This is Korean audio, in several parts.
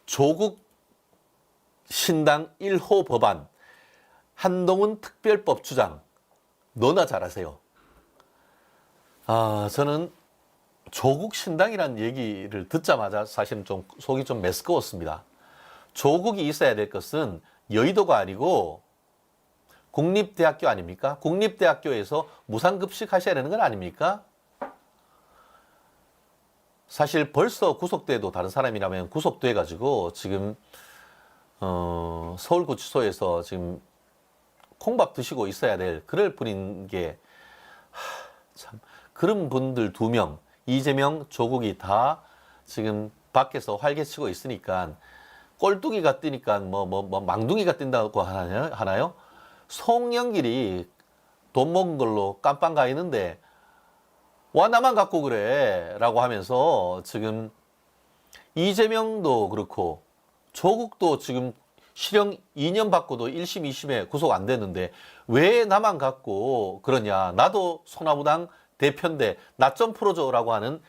조국 신당 1호 법안, 한동훈 특별법 주장, 너나 잘하세요. 저는 조국 신당이라는 얘기를 듣자마자 사실은 좀 속이 좀 메스꺼웠습니다. 조국이 있어야 될 것은 여의도가 아니고 국립대학교 아닙니까? 국립대학교에서 무상급식 하셔야 되는 건 아닙니까? 사실 벌써 구속돼도 다른 사람이라면 구속돼가지고 지금 서울구치소에서 지금 콩밥 드시고 있어야 될 그럴 분인 게 참 그런 분들 2명 이재명, 조국이 다 지금 밖에서 활개치고 있으니까 꼴뚜기가 뛰니까 망둥이가 뛴다고 하나요? 송영길이 돈 먹은 걸로 깜빵 가 있는데 와 나만 갖고 그래 라고 하면서 지금 이재명도 그렇고 조국도 지금 실형 2년 받고도 1심 2심에 구속 안 됐는데 왜 나만 갖고 그러냐, 나도 소나무당 대표인데 나 좀 풀어줘라고 하는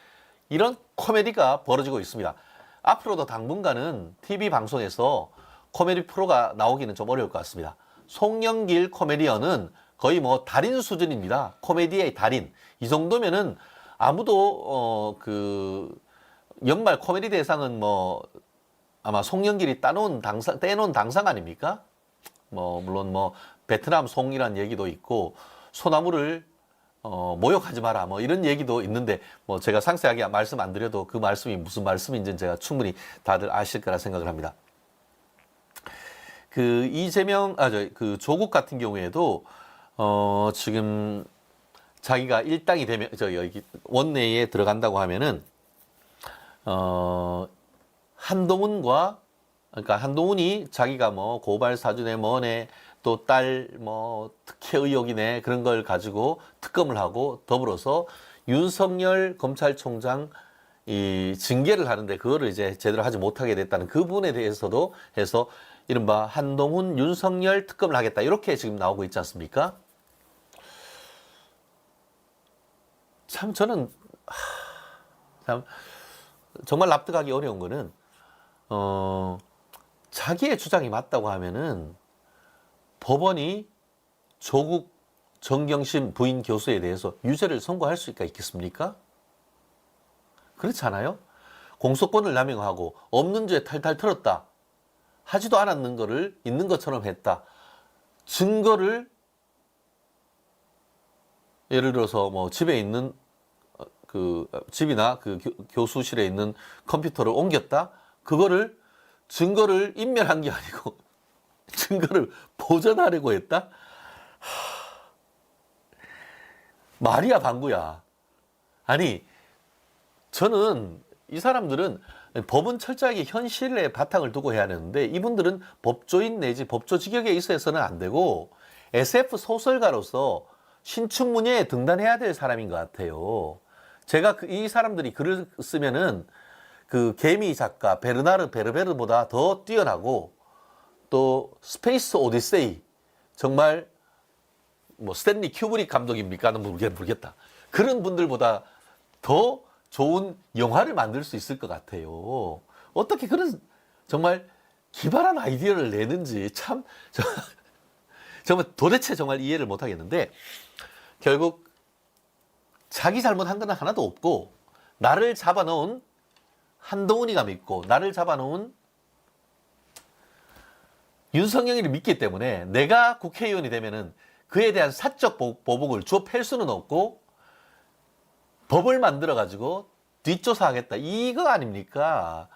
이런 코미디가 벌어지고 있습니다. 앞으로도 당분간은 TV 방송에서 코미디 프로가 나오기는 좀 어려울 것 같습니다. 송영길 코미디언은 거의 뭐 달인 수준입니다. 코미디의 달인. 이 정도면은 아무도 연말 코미디 대상은 아마 송영길이 떼놓은 당상 아닙니까? 물론 베트남 송이란 얘기도 있고 소나무를 모욕하지 마라 이런 얘기도 있는데 제가 상세하게 말씀 안 드려도 그 말씀이 무슨 말씀인지는 제가 충분히 다들 아실 거라 생각을 합니다. 그 조국 같은 경우에도 지금 자기가 일당이 되면 여기 원내에 들어간다고 하면은 한동훈이 자기가 고발 사주네 뭐네 또 딸 특혜 의혹이네 그런 걸 가지고 특검을 하고 더불어서 윤석열 검찰총장 이 징계를 하는데 그거를 이제 제대로 하지 못하게 됐다는 그 부분에 대해서도 해서 이른바 한동훈 윤석열 특검을 하겠다 이렇게 지금 나오고 있지 않습니까? 참 저는 참 정말 납득하기 어려운 거는 자기의 주장이 맞다고 하면은 법원이 조국 정경심 부인 교수에 대해서 유죄를 선고할 수가 있겠습니까? 그렇지 않아요? 공소권을 남용하고 없는 죄 탈탈 털었다. 하지도 않았는 거를 있는 것처럼 했다. 증거를 예를 들어서 집에 있는 집이나 교수실에 있는 컴퓨터를 옮겼다. 그거를 증거를 인멸한 게 아니고 증거를 보존하려고 했다. 말이야 방구야. 아니 저는 이 사람들은 법은 철저하게 현실에 바탕을 두고 해야 하는데 이분들은 법조인 내지 법조 직역에 있어서는 안 되고 SF 소설가로서 신춘문예에 등단해야 될 사람인 것 같아요. 제가 이 사람들이 글을 쓰면은 개미 작가 베르나르 베르베르보다 더 뛰어나고 또 스페이스 오디세이 정말 스탠리 큐브릭 감독입니까는 모르겠다. 그런 분들보다 더 좋은 영화를 만들 수 있을 것 같아요. 어떻게 그런 정말 기발한 아이디어를 내는지 참 정말 도대체 정말 이해를 못 하겠는데 결국 자기 잘못한 건 하나도 없고 나를 잡아놓은 한동훈이가 믿고 나를 잡아놓은 윤석열을 믿기 때문에 내가 국회의원이 되면은 그에 대한 사적 보복을 주워 팰 수는 없고 법을 만들어가지고 뒷조사하겠다. 이거 아닙니까?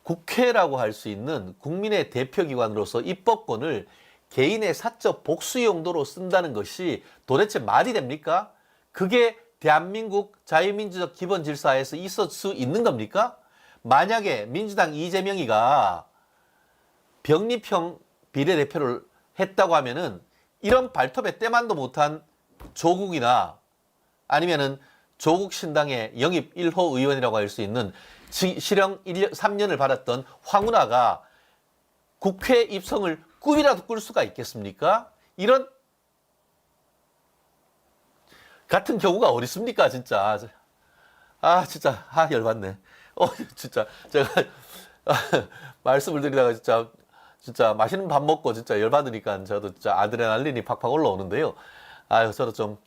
국회라고 할 수 있는 국민의 대표기관으로서 입법권을 개인의 사적 복수 용도로 쓴다는 것이 도대체 말이 됩니까? 그게 대한민국 자유민주적 기본질서에서 있을 수 있는 겁니까? 만약에 민주당 이재명이가 병립형 비례대표를 했다고 하면은 이런 발톱에 때만도 못한 조국이나 아니면은 조국 신당의 영입 1호 의원이라고 할 수 있는 실형 3년을 받았던 황운하가 국회 입성을 꿈이라도 꿀 수가 있겠습니까? 이런 같은 경우가 어디 있습니까, 진짜. 진짜, 열받네. 진짜, 제가, 말씀을 드리다가 진짜 맛있는 밥 먹고 진짜 열받으니까 저도 진짜 아드레날린이 팍팍 올라오는데요. 아유, 저도 좀,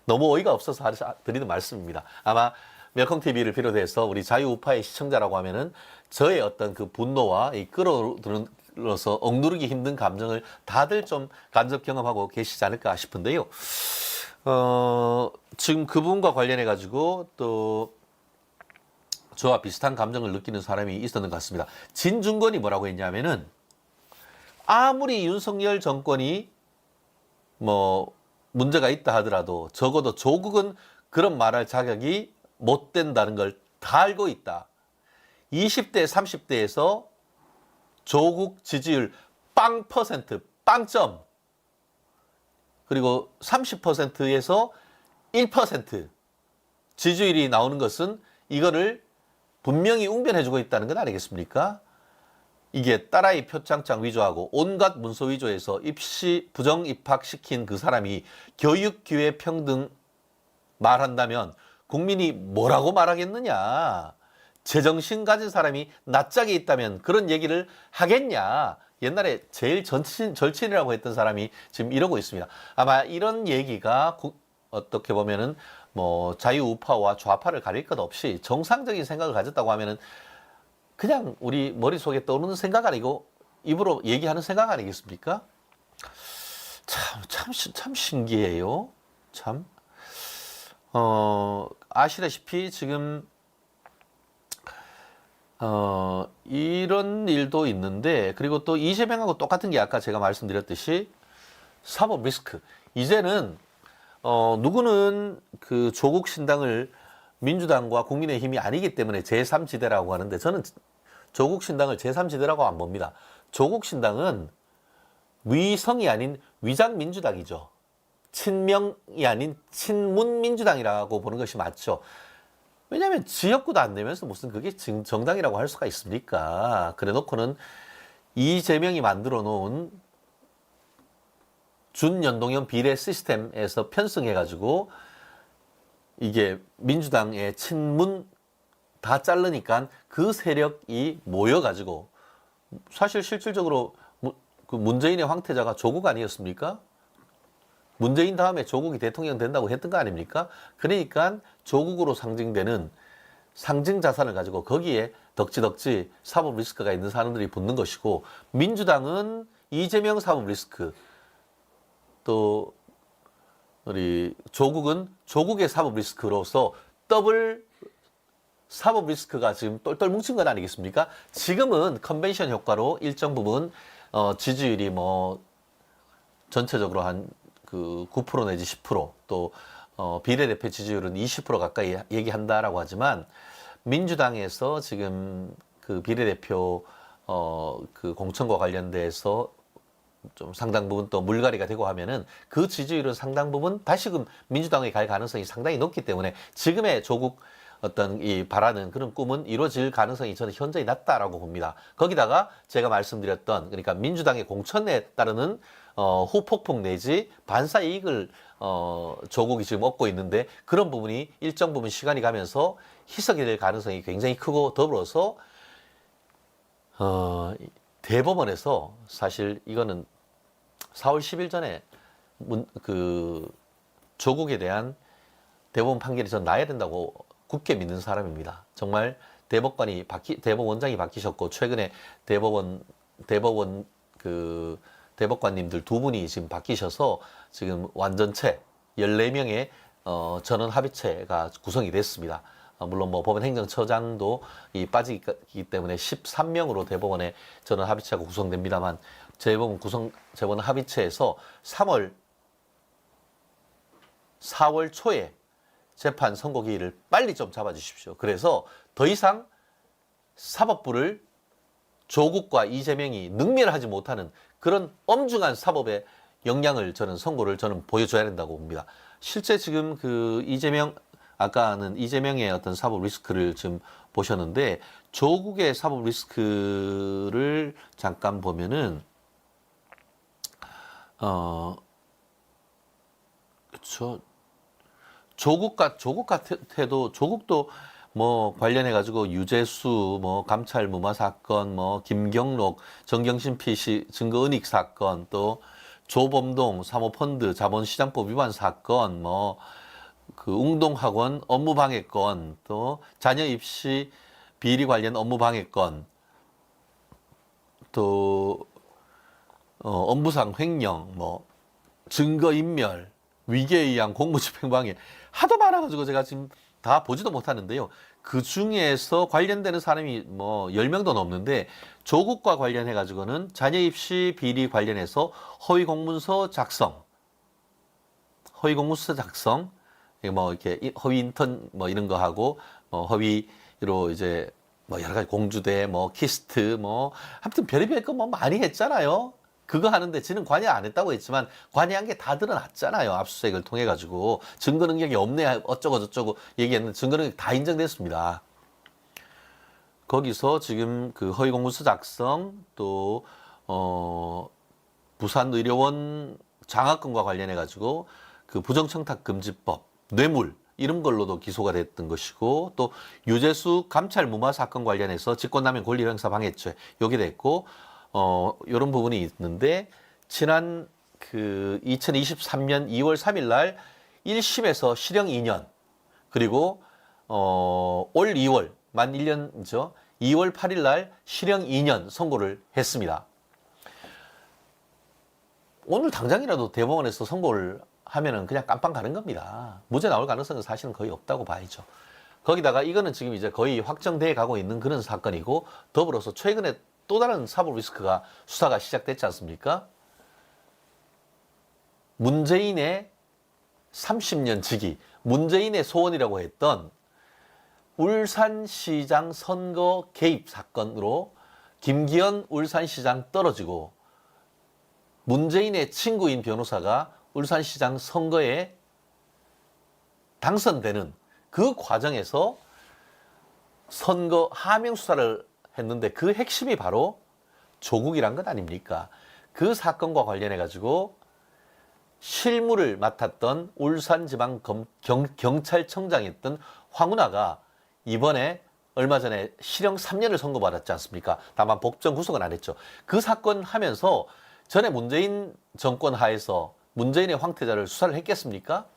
너무 어이가 없어서 드리는 말씀입니다. 아마 멜콩TV를 비롯해서 우리 자유우파의 시청자라고 하면은 저의 어떤 그 분노와 이 끌어들어서 억누르기 힘든 감정을 다들 좀 간접 경험하고 계시지 않을까 싶은데요. 지금 그분과 관련해가지고 또 저와 비슷한 감정을 느끼는 사람이 있었는 것 같습니다. 진중권이 뭐라고 했냐면은 아무리 윤석열 정권이 뭐 문제가 있다 하더라도 적어도 조국은 그런 말할 자격이 못 된다는 걸 다 알고 있다. 20대, 30대에서 조국 지지율 빵%, 빵점. 그리고 30%에서 1% 지지율이 나오는 것은 이거를 분명히 웅변해주고 있다는 건 아니겠습니까? 이게 딸아이 표창장 위조하고 온갖 문서 위조해서 입시 부정 입학시킨 그 사람이 교육, 기회, 평등 말한다면 국민이 뭐라고 말하겠느냐? 제정신 가진 사람이 낯짝에 있다면 그런 얘기를 하겠냐? 옛날에 제일 절친이라고 했던 사람이 지금 이러고 있습니다. 아마 이런 얘기가 어떻게 보면은 뭐 자유우파와 좌파를 가릴 것 없이 정상적인 생각을 가졌다고 하면은 그냥 우리 머릿속에 떠오르는 생각 아니고 입으로 얘기하는 생각 아니겠습니까? 참 신기해요. 참. 아시다시피 지금 이런 일도 있는데, 그리고 또 이재명하고 똑같은 게 아까 제가 말씀드렸듯이 사법 리스크. 이제는 누구는 그 조국 신당을 민주당과 국민의힘이 아니기 때문에 제3지대라고 하는데, 저는 조국 신당을 제3지대라고 안 봅니다. 조국 신당은 위성이 아닌 위장민주당이죠. 친명이 아닌 친문민주당이라고 보는 것이 맞죠. 왜냐하면 지역구도 안 내면서 무슨 그게 정당이라고 할 수가 있습니까? 그래 놓고는 이재명이 만들어 놓은 준연동형 비례 시스템에서 편승해가지고 이게 민주당의 친문 다 자르니까 그 세력이 모여가지고 사실 실질적으로 그 문재인의 황태자가 조국 아니었습니까? 문재인 다음에 조국이 대통령 된다고 했던 거 아닙니까? 그러니까 조국으로 상징되는 상징 자산을 가지고 거기에 덕지덕지 사법 리스크가 있는 사람들이 붙는 것이고, 민주당은 이재명 사법 리스크, 또 우리 조국은 조국의 사법 리스크로서 더블 사법 리스크가 지금 똘똘 뭉친 건 아니겠습니까? 지금은 컨벤션 효과로 일정 부분 지지율이 뭐 전체적으로 한 그 9% 내지 10%, 또 비례대표 지지율은 20% 가까이 얘기한다라고 하지만, 민주당에서 지금 그 비례대표 그 공천과 관련돼서 좀 상당 부분 또 물갈이가 되고 하면은 그 지지율은 상당 부분 다시금 민주당에 갈 가능성이 상당히 높기 때문에 지금의 조국 어떤 이 바라는 그런 꿈은 이루어질 가능성이 저는 현저히 낮다라고 봅니다. 거기다가 제가 말씀드렸던, 그러니까 민주당의 공천에 따르는 후폭풍 내지 반사 이익을 조국이 지금 얻고 있는데, 그런 부분이 일정 부분 시간이 가면서 희석이 될 가능성이 굉장히 크고, 더불어서 대법원에서 사실 이거는 4월 10일 전에 그 조국에 대한 대법원 판결이 전 나야 된다고 굳게 믿는 사람입니다. 정말 대법원장이 바뀌셨고, 최근에 대법관님들 두 분이 지금 바뀌셔서 지금 완전체 14명의 전원 합의체가 구성이 됐습니다. 물론 뭐 법원 행정처장도 빠지기 때문에 13명으로 대법원의 전원 합의체가 구성됩니다만, 재법원 합의체에서 4월 초에 재판 선고기일을 빨리 좀 잡아주십시오. 그래서 더 이상 사법부를 조국과 이재명이 능멸하지 못하는 그런 엄중한 사법의 역량을 저는 보여줘야 된다고 봅니다. 실제 지금 그 아까는 이재명의 어떤 사법 리스크를 지금 보셨는데, 조국의 사법 리스크를 잠깐 보면은, 그렇죠. 조국 같아도 조국도 뭐 관련해 가지고 유재수 뭐 감찰 무마 사건, 뭐 김경록 정경심 피씨 증거 은닉 사건, 또 조범동 사모펀드 자본시장법 위반 사건, 뭐 그 웅동학원 업무방해건, 또 자녀 입시 비리 관련 업무방해건, 또 업무상 횡령, 뭐 증거인멸, 위계에 의한 공무집행방해 하도 많아가지고 제가 지금 다 보지도 못하는데요. 그 중에서 관련되는 사람이 뭐 10명도 넘는데 조국과 관련해가지고는 자녀 입시 비리 관련해서 허위 공문서 작성, 뭐 이렇게 허위 인턴 뭐 이런 거 하고 허위로 이제 뭐 여러 가지 공주대, 뭐 키스트, 뭐 아무튼 별의별 거 뭐 많이 했잖아요. 그거 하는데 지는 관여 안 했다고 했지만 관여한 게 다 드러났잖아요. 압수수색을 통해 가지고 증거 능력이 없네 어쩌고 저쩌고 얘기했는데 증거 능력 다 인정됐습니다. 거기서 지금 그 허위 공문서 작성, 또 부산의료원 장학금과 관련해 가지고 그 부정청탁금지법, 뇌물 이런 걸로도 기소가 됐던 것이고, 또 유재수 감찰 무마 사건 관련해서 직권남용 권리행사 방해죄 여기 됐고, 이런 부분이 있는데 지난 그 2023년 2월 3일 날 1심에서 실형 2년, 그리고 올 2월 만 1년이죠. 2월 8일 날 실형 2년 선고를 했습니다. 오늘 당장이라도 대법원에서 선고를 하면은 그냥 깜빵 가는 겁니다. 무죄 나올 가능성은 사실은 거의 없다고 봐야죠. 거기다가 이거는 지금 이제 거의 확정돼 가고 있는 그런 사건이고, 더불어서 최근에 또 다른 사법 리스크가 수사가 시작됐지 않습니까? 문재인의 30년 지기, 문재인의 소원이라고 했던 울산시장 선거 개입 사건으로 김기현 울산시장 떨어지고 문재인의 친구인 변호사가 울산시장 선거에 당선되는 그 과정에서 선거 하명 수사를 했는데 그 핵심이 바로 조국이란 것 아닙니까? 그 사건과 관련해 가지고 실무를 맡았던 울산지방경찰청장이었던 황운하가 이번에 얼마 전에 실형 3년을 선고받았지 않습니까? 다만 법정 구속은 안 했죠. 그 사건 하면서 전에 문재인 정권 하에서 문재인의 황태자를 수사를 했겠습니까?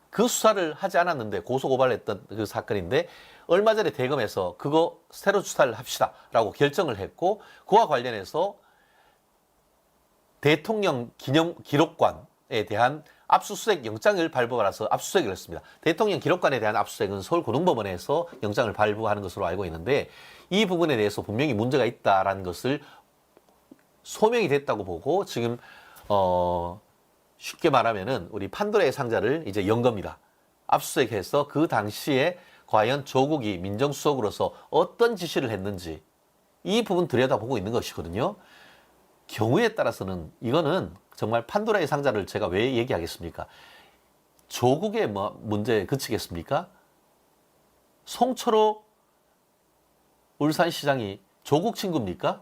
그 수사를 하지 않았는데 고소고발했던 그 사건인데 얼마 전에 대검에서 그거 새로 수사를 합시다 라고 결정을 했고, 그와 관련해서 대통령 기록관에 대한 압수수색 영장을 발부하라서 압수수색을 했습니다. 대통령 기록관에 대한 압수수색은 서울고등법원에서 영장을 발부하는 것으로 알고 있는데, 이 부분에 대해서 분명히 문제가 있다라는 것을 소명이 됐다고 보고 지금 쉽게 말하면은 우리 판도라의 상자를 이제 연 겁니다. 압수수색해서 그 당시에 과연 조국이 민정수석으로서 어떤 지시를 했는지 이 부분 들여다보고 있는 것이거든요. 경우에 따라서는 이거는 정말 판도라의 상자를 제가 왜 얘기하겠습니까? 조국의 뭐 문제에 그치겠습니까? 송철호 울산시장이 조국 친구입니까?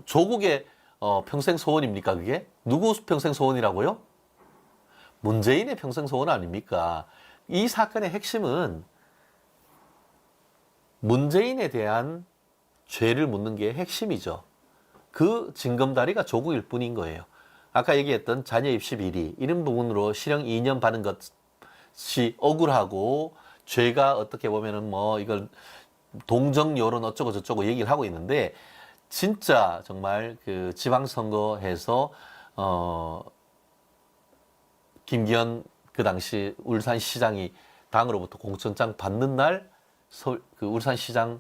조국의 평생 소원입니까 그게? 누구 평생 소원이라고요? 문재인의 평생 소원 아닙니까? 이 사건의 핵심은 문재인에 대한 죄를 묻는 게 핵심이죠. 그 징검다리가 조국일 뿐인 거예요. 아까 얘기했던 자녀 입시 비리 이런 부분으로 실형 2년 받은 것이 억울하고, 죄가 어떻게 보면은 뭐 이걸 동정 여론 어쩌고 저쩌고 얘기를 하고 있는데, 진짜 정말 그 지방선거에서 김기현 그 당시 울산시장이 당으로부터 공천장 받는 날 그 울산시장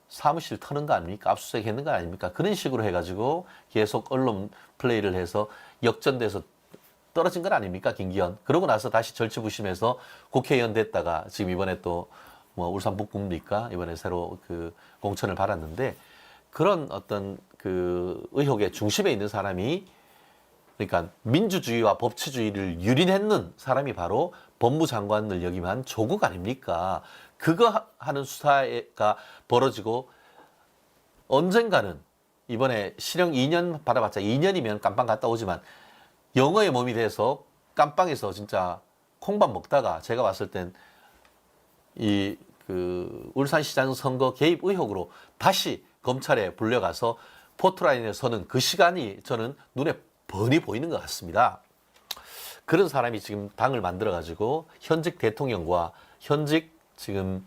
사무실 터는 거 아닙니까? 압수수색 했는 거 아닙니까? 그런 식으로 해가지고 계속 언론 플레이를 해서 역전돼서 떨어진 건 아닙니까? 김기현. 그러고 나서 다시 절치부심해서 국회의원 됐다가 지금 이번에 또 뭐 울산 북구입니까? 이번에 새로 그 공천을 받았는데, 그런 어떤 그 의혹의 중심에 있는 사람이, 그러니까 민주주의와 법치주의를 유린했는 사람이 바로 법무장관을 역임한 조국 아닙니까? 그거 하는 수사가 벌어지고 언젠가는 이번에 실형 2년 받아봤자 2년이면 깜빵 갔다 오지만 영어의 몸이 돼서 깜빵에서 진짜 콩밥 먹다가 제가 봤을 땐 이 그 울산시장 선거 개입 의혹으로 다시 검찰에 불려가서 포토라인에 서는 그 시간이 저는 눈에 뻔히 보이는 것 같습니다. 그런 사람이 지금 당을 만들어가지고 현직 대통령과 현직 지금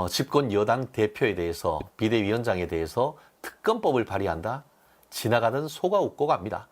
집권 여당 대표에 대해서 비대위원장에 대해서 특검법을 발의한다? 지나가던 소가 웃고 갑니다.